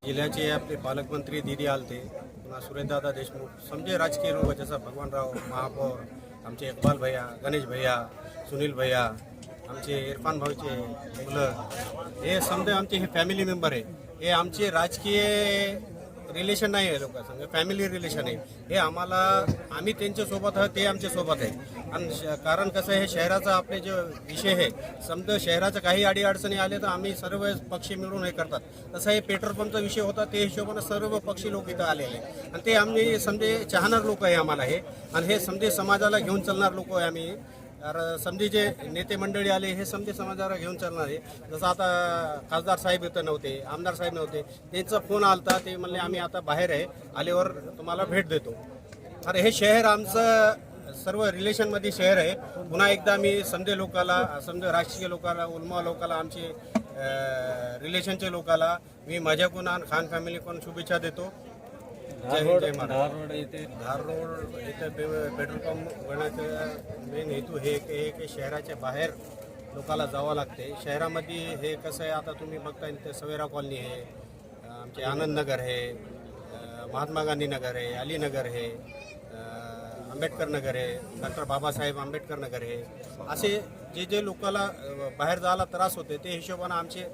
जिल्ह्याचे आपले पालकमंत्री दीदी आलते, पुन्हा सुरेशदादा देशमुख, समजे राजकीय लोक जसं भगवानराव महापौर, आमचे इकबाल भैया, गणेश भैया, सुनील भैया, आमचे इरफान भाऊचे मुलं, हे समजे आमचे हे फॅमिली मेंबर आहे. हे आमचे राजकीय रिलेशन नाही आहे, लोकांसंग फॅमिली रिलेशन आहे. हे आम्हाला, आम्ही त्यांच्यासोबत आहोत, ते आमच्यासोबत आहे. आणि कारण कसं आहे, हे शहराचा आपले जो विषय आहे, समजा शहराचं काही अडीअडचणी आले तर आम्ही सर्व पक्षी मिळून हे करतात. तसं हे पेट्रोल पंपचा विषय होता, ते हिशोबानं सर्व पक्षी लोक इथं आलेले आणि ते आम्ही समजे चाहणार लोक आहे आम्हाला हे. आणि हे समजे समाजाला घेऊन चालणार लोक आहे आम्ही. समजे जे नेते मंडळी आले हे समजे समाजाला घेऊन चालणार आहे. जसं आता खासदार साहेब इथं नव्हते, आमदार साहेब नव्हते, त्यांचा फोन आलता, ते म्हणले आम्ही आता बाहेर आहे, आल्यावर तुम्हाला भेट देतो. अरे हे शहर आमचं सर्व रिलेशनमध्ये शहर आहे. पुन्हा एकदा मी समजे लोकाला, समजा राजकीय लोकाला, उलमा लोकाला, आमचे रिलेशनच्या लोकाला मी माझ्याकडून आणि खान फॅमिलीकडून शुभेच्छा देतो. जय हिंद, जय महाराष्ट्र. धार रोड इथे पेट्रोल पंप बनवायचं मेन हेतू हे की शहराच्या बाहेर लोकाला जावं लागते. शहरामध्ये हे कसं आहे, आता तुम्ही बघताय ते सवेरा कॉलनी आहे, आमचे आनंद नगर आहे, महात्मा गांधी नगर आहे, अली नगर आहे, आंबेडकर नगर आहे, डॉक्टर बाबासाहेब आंबेडकर नगर आहे. असे जे जे लोकाला बाहेर जायला त्रास होते, ते हिशोबानं आमचे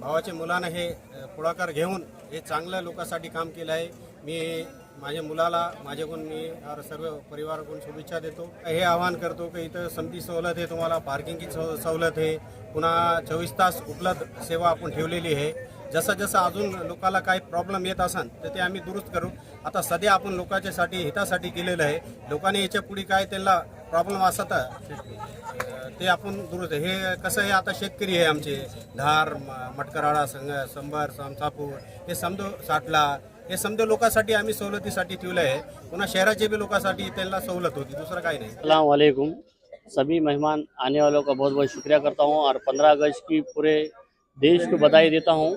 भावाच्या मुलानं हे पुढाकार घेऊन हे चांगल्या लोकांसाठी काम केलं आहे. मी माझ्या मुलाला माझ्याकडून मी सर्व परिवाराकडून शुभेच्छा देतो. हे आवाहन करतो की इथं समती सवलत आहे, तुम्हाला पार्किंगची सवलत आहे, पुन्हा 24 तास उपलब्ध सेवा आपण ठेवलेली आहे. जसं जसं अजून लोकाला काही प्रॉब्लेम येत असेल तर ते आम्ही दुरुस्त करू. आता सध्या आपण लोकांच्यासाठी हितासाठी केलेलं आहे. लोकांनी याच्या पुढे काय त्यांना प्रॉब्लेम असत ते आपण दुरुस्त. हे कसं आहे, आता शेतकरी आहे आमचे, धार, मटकराळा, संभार, सामसापूर, हे समजो साठला, हे समजा लोकांसाठी आम्ही सवलतीसाठी ठेवलं आहे. पुन्हा शहराचे भी लोकांसाठी त्यांना सवलत होती, दुसरं काही नाही. अस्सलाम वालेकुम. सभी मेहमान आने वालों का बहुत बहुत शुक्रिया करता हूं और 15 अगस्त की पूरे देश को बधाई देता हूं.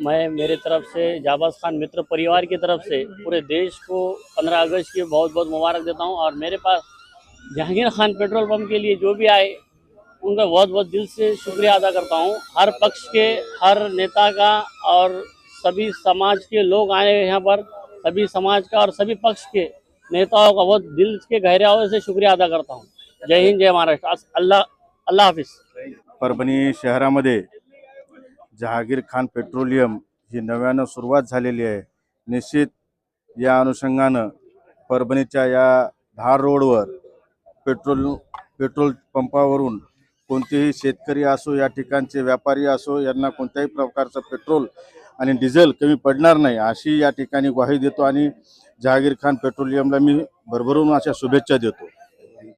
मैं मेरे तरफ से जाबाज खान मित्र परिवार की तरफ से पूरे देश को 15 अगस्त की बहुत बहुत मुबारक देता हूं. और मेरे पास जहांगीर खान पेट्रोल पंप के लिए जो भी आए उनका बहुत बहुत दिल से शुक्रिया अदा करता हूं. हर पक्ष के, हर नेता का और सभी समाज के लोग आए यहाँ पर, सभी समाज का और सभी पक्ष के नेताओं का बहुत दिल के गहराइयों से शुक्रिया अदा करता हूँ. जय हिंद, जय महाराष्ट्र. अल्लाह हाफिज. परभणी शहरामध्ये जहागीर खान पेट्रोलियम ही नव्यानं सुरुवात झालेली आहे. निश्चित या अनुषंगानं परभणीच्या या धार रोडवर पेट्रोल पंपावरून कोणतेही शेतकरी असो, या ठिकाणचे व्यापारी असो, यांना कोणत्याही प्रकारचं पेट्रोल आणि डिझेल कमी पडणार नाही अशी या ठिकाणी ग्वाही देतो आणि जहागीर खान पेट्रोलियमला मी भरभरून अशा शुभेच्छा देतो.